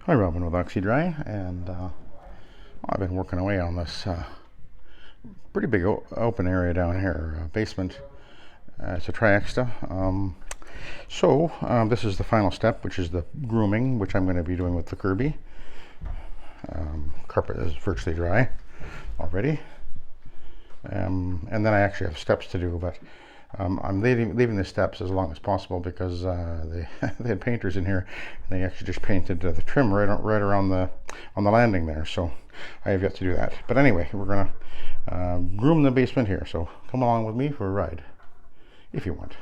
Hi, Robin with Oxy-Dry, and I've been working away on this pretty big open area down here, basement. It's a Triexta. This is the final step, which is the grooming, which I'm going to be doing with the Kirby. Carpet is virtually dry already, and then I actually have steps to do, but I'm leaving the steps as long as possible because they had painters in here, and they actually just painted the trim right around on the landing there. So I have yet to do that. But anyway, we're gonna groom the basement here. So come along with me for a ride, if you want.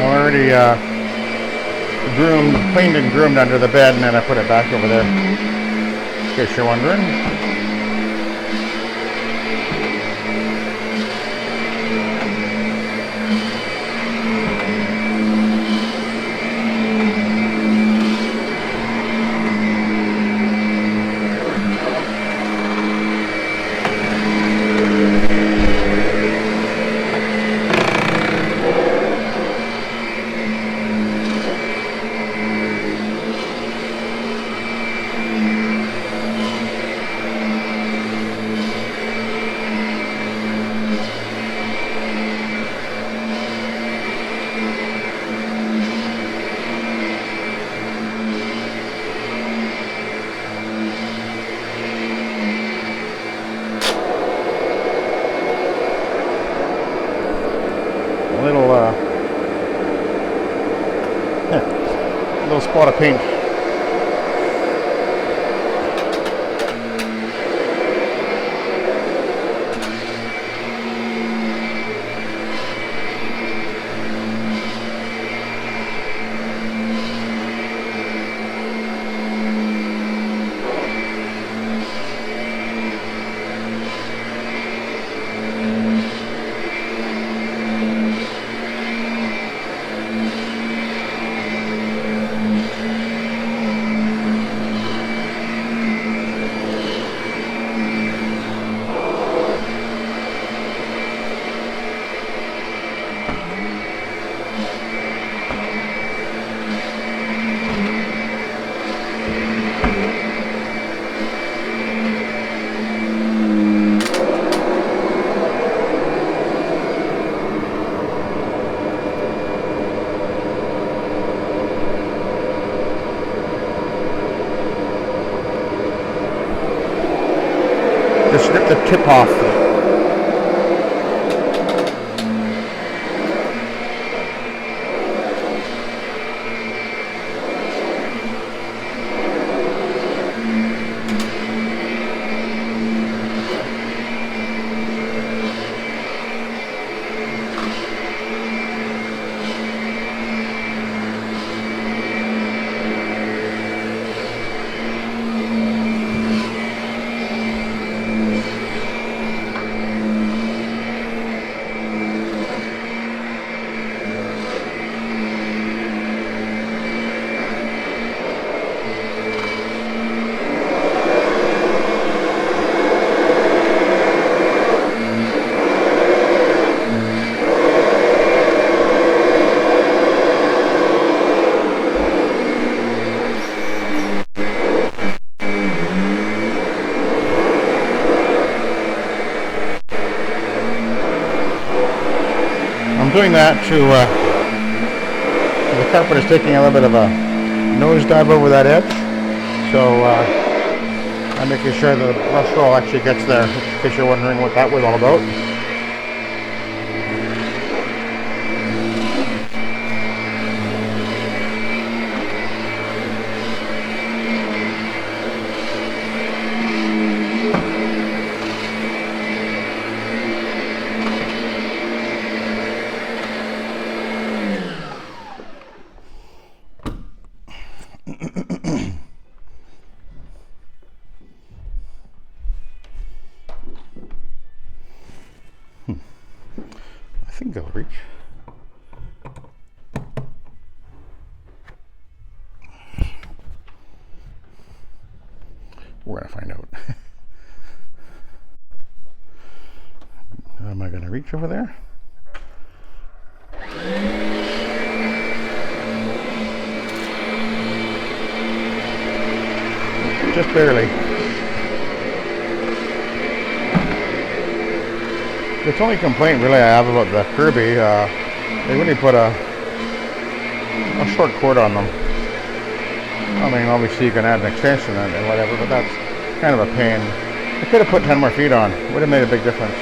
Already cleaned and groomed under the bed, and then I put it back over there, in case you're wondering. Little spot of paint. Just snip the tip off. I'm doing that to the carpet is taking a little bit of a nosedive over that edge, so I'm making sure the brush roll actually gets there, in case you're wondering what that was all about. I think they'll reach. We're gonna find out. Am I gonna reach over there? Just barely. The only complaint really I have about the Kirby, they really put a short cord on them. I mean, obviously you can add an extension and whatever, but that's kind of a pain. I could have put 10 more feet on. Would have made a big difference.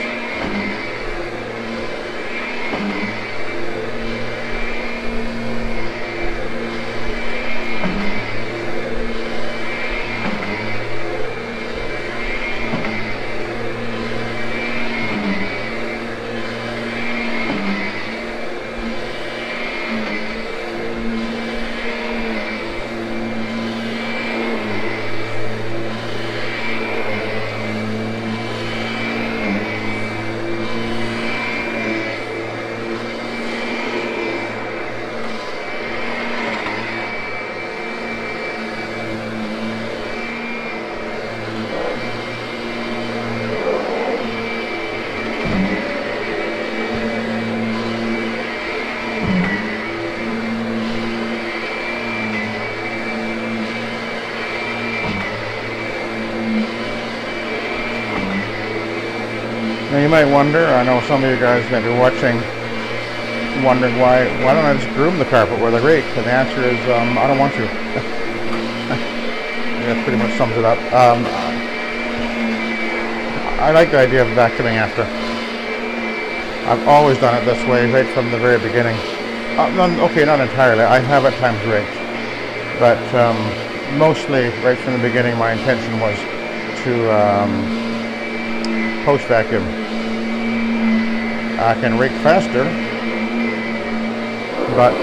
Now you might wonder, I know some of you guys may be watching, wondering why don't I just groom the carpet with a rake? And the answer is, I don't want to. That pretty much sums it up. I like the idea of vacuuming after. I've always done it this way, right from the very beginning. Okay, not entirely. I have at times raked. But mostly, right from the beginning, my intention was to post-vacuum. I can rake faster, but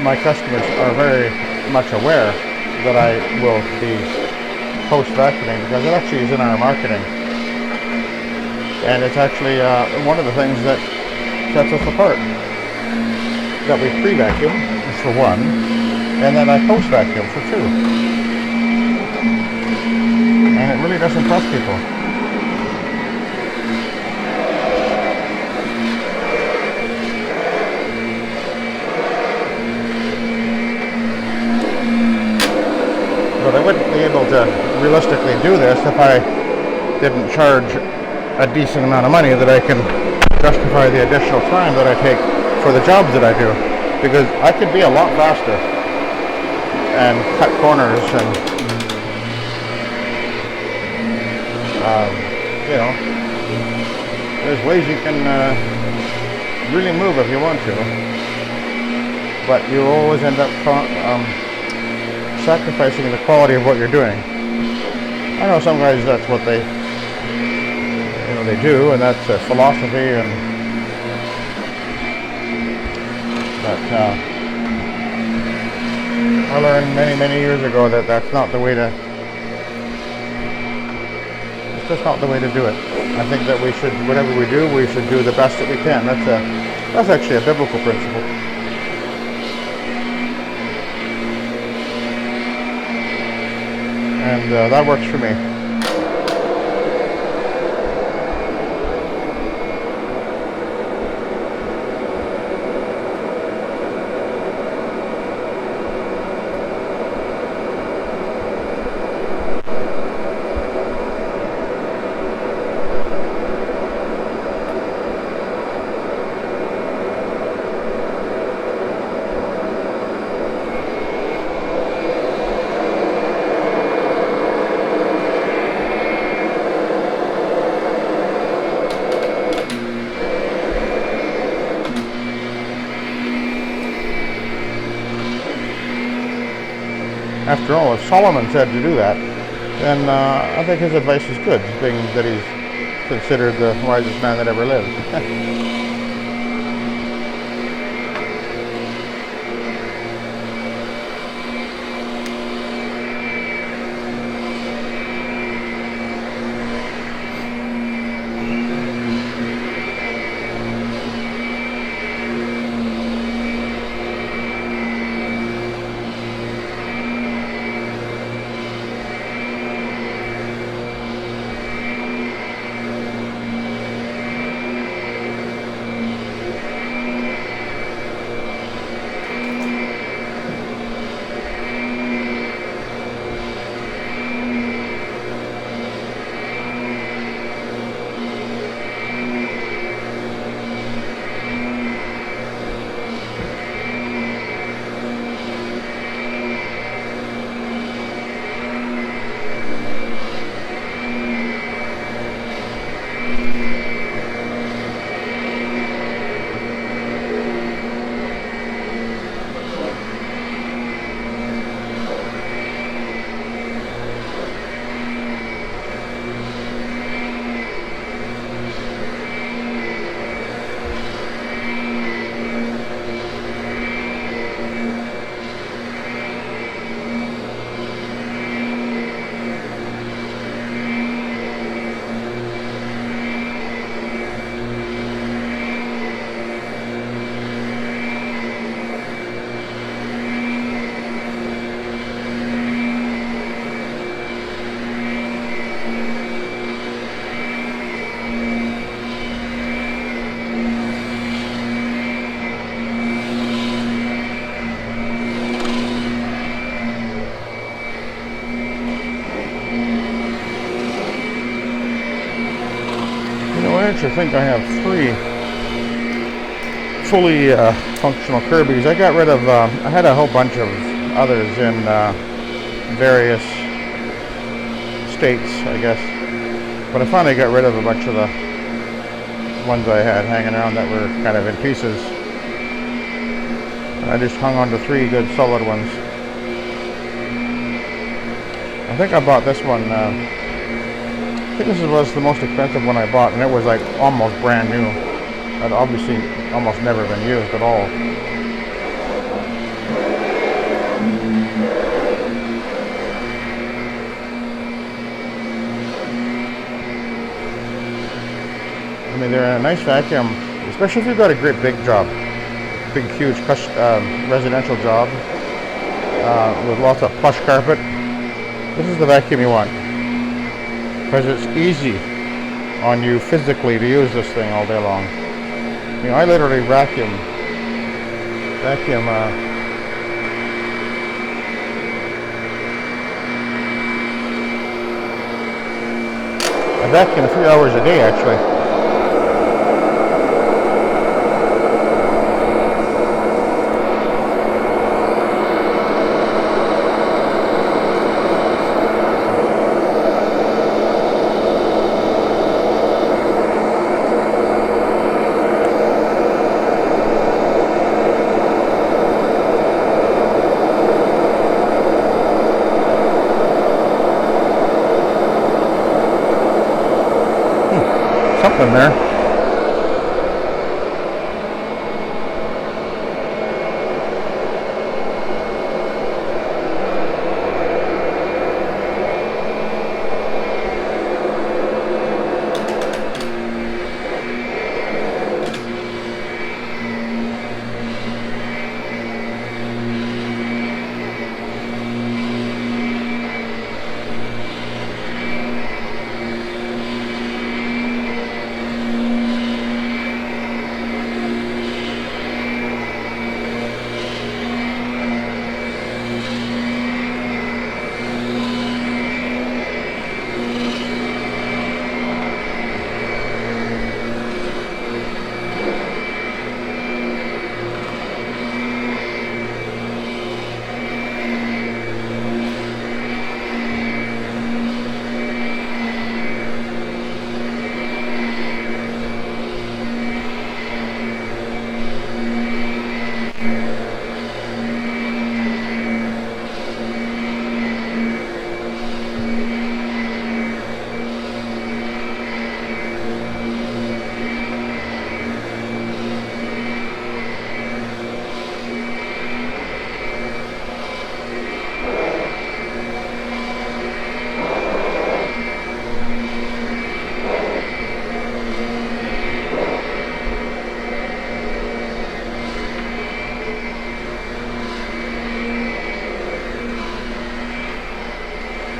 my customers are very much aware that I will be post-vacuuming because it actually is in our marketing. And it's actually one of the things that sets us apart. That we pre-vacuum, for one, and then I post-vacuum for two. And it really does impress people. But I wouldn't be able to realistically do this if I didn't charge a decent amount of money that I can justify the additional time that I take for the jobs that I do. Because I could be a lot faster and cut corners and you know, there's ways you can really move if you want to, but you always end up sacrificing the quality of what you're doing. I know some guys that's what they do, and that's a philosophy, and but I learned many years ago that that's not the way to. It's just not the way to do it. I think that we should, whatever we do the best that we can. That's actually a biblical principle. And that works for me. After all, if Solomon said to do that, then I think his advice is good, being that he's considered the wisest man that ever lived. I actually think I have 3 fully functional Kirbys. I got rid of, I had a whole bunch of others in various states, I guess. But I finally got rid of a bunch of the ones I had hanging around that were kind of in pieces. I just hung on to 3 good solid ones. I think I bought this one, I think this was the most expensive one I bought, and it was like almost brand new. It obviously almost never been used at all. mean, they're a nice vacuum, especially if you've got a great big job, big, huge residential job with lots of plush carpet. This is the vacuum you want because it's easy on you physically to use this thing all day long. You know, I literally vacuum I vacuum a few hours a day actually. Something there.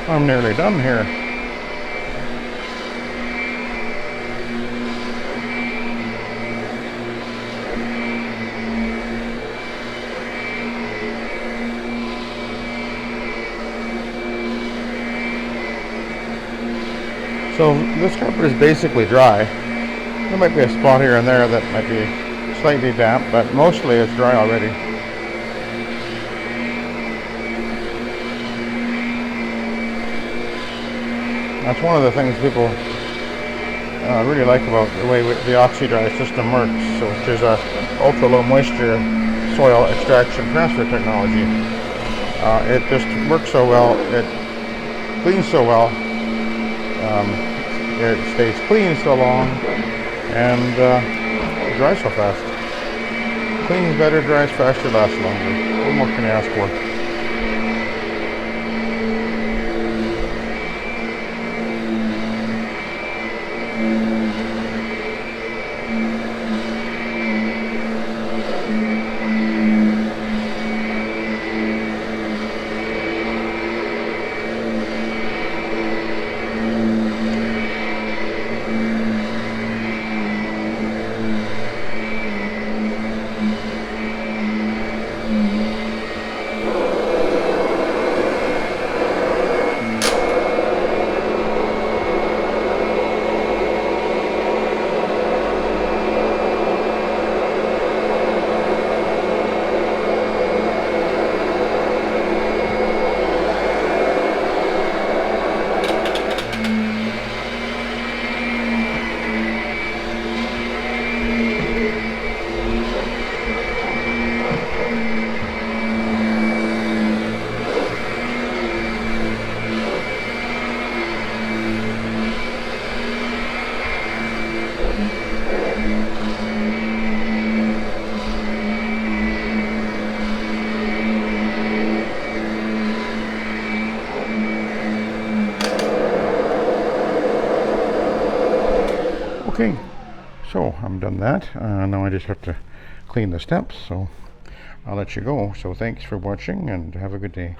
I'm nearly done here. So this carpet is basically dry. There might be a spot here and there that might be slightly damp, but mostly it's dry already. That's one of the things people really like about the way the Oxy-Dry system works, so which is a ultra low moisture soil extraction transfer technology. It just works so well, it cleans so well, it stays clean so long, and it dries so fast. Cleans better, dries faster, lasts longer. What more can you ask for? done that. Now I just have to clean the steps, so I'll let you go. So thanks for watching and have a good day.